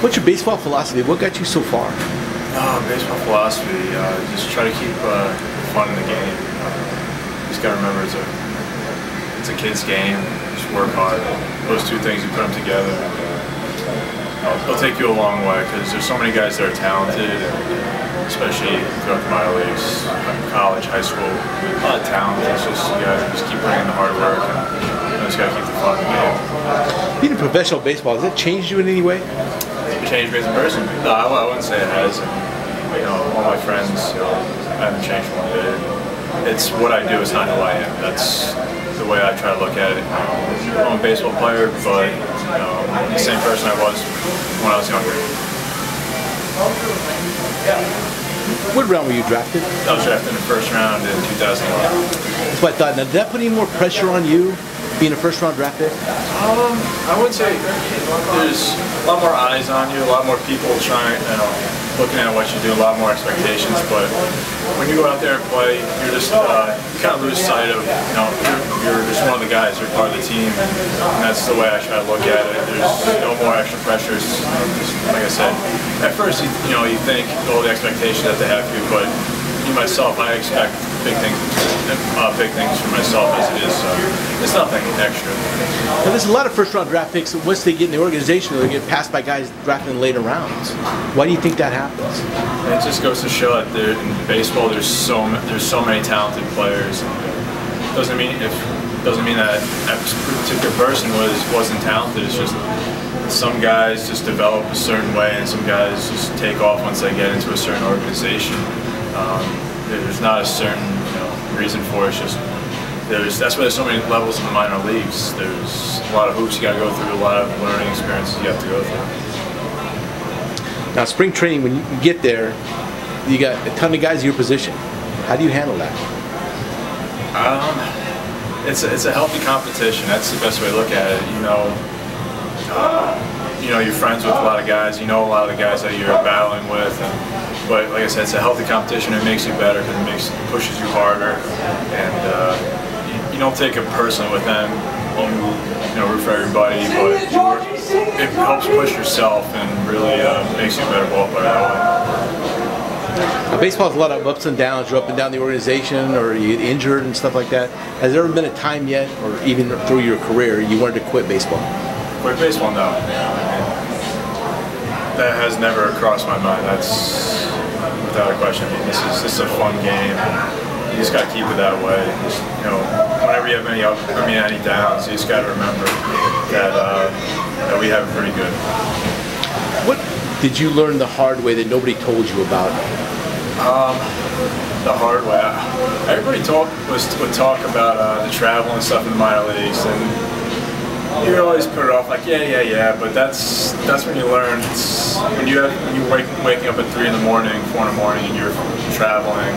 What's your baseball philosophy? What got you so far? Baseball philosophy, just try to keep fun in the game. Just gotta remember it's a kid's game. Just work hard. Those two things, you put them together, they'll take you a long way, because there's so many guys that are talented, and especially throughout the minor leagues, college, high school, a lot of talent. It's just, you gotta just keep putting in the hard work, and you just gotta keep the fun in the game. Being in professional baseball, has it changed you in any way? Changed me as a person? No, I wouldn't say it has. All my friends, I haven't changed one bit. It's what I do, it's not who I am. That's the way I try to look at it. I'm a baseball player, but the same person I was when I was younger. What round were you drafted? I was drafted in the first round in 2011. That's what I thought. Now, did that put any more pressure on you, being a first-round draft pick? I would say there's a lot more eyes on you, a lot more people trying, looking at what you do, a lot more expectations. But when you go out there and play, you're just you kind of lose sight of, you're just one of the guys. You're part of the team, and that's the way I try to look at it. There's no more extra pressures. Just, like I said, at first you think all the expectations that they have for you, but me myself, I expect big things for myself as it is. So it's nothing extra. Now, there's a lot of first-round draft picks. Once they get in the organization, they get passed by guys drafted in later rounds. Why do you think that happens? It just goes to show that in baseball, there's so many talented players. Doesn't mean that particular person wasn't talented. It's just some guys just develop a certain way, and some guys just take off once they get into a certain organization. There's not a certain reason for it. It's just that's why there's so many levels in the minor leagues. There's a lot of hoops you got to go through, a lot of learning experiences you have to go through. Now, spring training, when you get there, you got a ton of guys in your position. How do you handle that? It's a healthy competition. That's the best way to look at it. You're friends with a lot of guys. You know a lot of the guys that you're battling with. But like I said, it's a healthy competition. It makes you better because it pushes you harder, and you don't take it personally with them. You root for everybody, but it helps push yourself and really makes you a better ball player that way. Baseball has a lot of ups and downs. You're up and down the organization, or you get injured and stuff like that. Has there ever been a time yet, or even through your career, you wanted to quit baseball? Quit baseball? No. That has never crossed my mind. That's without a question. This is a fun game. You just got to keep it that way. Whenever you have any downs, you just got to remember that we have it pretty good. What did you learn the hard way that nobody told you about? The hard way. Everybody would talk about the travel and stuff in the minor leagues, and you always put it off like yeah, but that's when you learn. It's when you're waking up at 3 in the morning, 4 in the morning, and you're traveling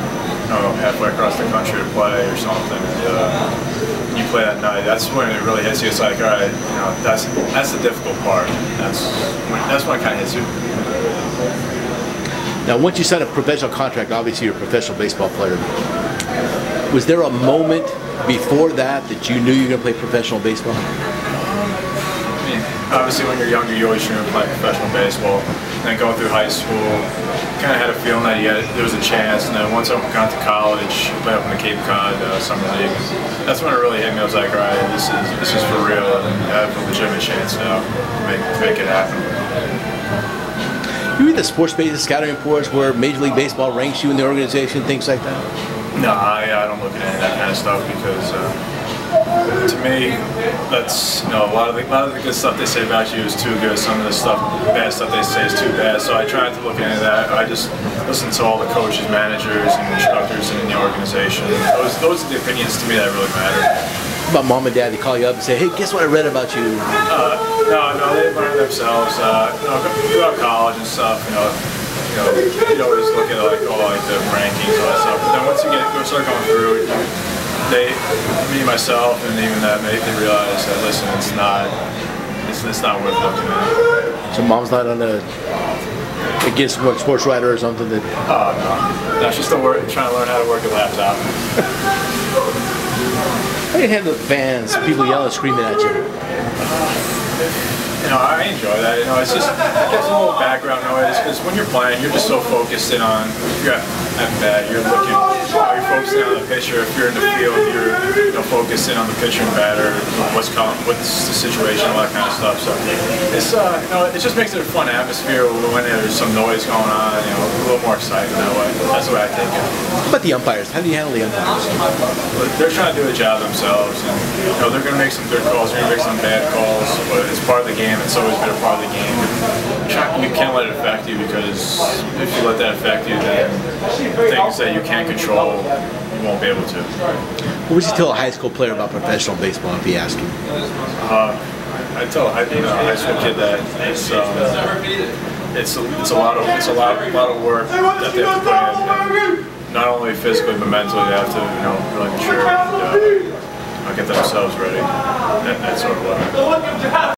halfway across the country to play or something, and you play that night. That's when it really hits you. It's like, all right, that's the difficult part. That's when it kind of hits you. Now, once you sign a professional contract, obviously you're a professional baseball player. Was there a moment before that you knew you were going to play professional baseball? Obviously, when you're younger, you always dream of playing professional baseball. And then going through high school, kind of had a feeling that there was a chance. And then once I got to college, played up in the Cape Cod Summer League. That's when it really hit me. I was like, all right, this is for real, and I have a legitimate chance now to make it happen. You read the sports pages, scouting reports, where Major League Baseball ranks you in the organization, things like that? No, I don't look at any of that kind of stuff because. To me, that's a lot of the good stuff they say about you is too good. Some of the bad stuff they say is too bad. So I try not to look at any of that. I just listen to all the coaches, managers, and instructors in the organization. Those are the opinions to me that really matter. About mom and dad, they call you up and say, "Hey, guess what I read about you?" No, they learn themselves. Throughout college and stuff, you always look at all the rankings and all that stuff. But then once you start going through it. Me, myself, and even that, they realize that listen, it's not worth looking at. So mom's not against what sports writer or something that. No, she's still trying to learn how to work a laptop. How do you handle the fans, people yelling, screaming at you? I enjoy that. It's just it gives a little background noise because when you're playing, you're just so focused in on. If you're at bat, you're looking. You're focusing on the pitcher. If you're in the field, you're focused in on the pitcher and batter. What's coming? What's the situation? All that kind of stuff. So it's it just makes it a fun atmosphere when there's some noise going on. A little more exciting that way. That's the way I take it. How about the umpires? How do you handle the umpires? They're trying to do a job themselves, and they're going to make some good calls. They're going to make some bad calls, but it's part of the game. It's always been a part of the game. You can't let it affect you because if you let that affect you, then things that you can't control, you won't be able to. What would you tell a high school player about professional baseball if he asked you? I tell a high school kid that it's a lot of work that they have to put in. Not only physically but mentally, they have to really mature and get themselves ready. That's sort of what.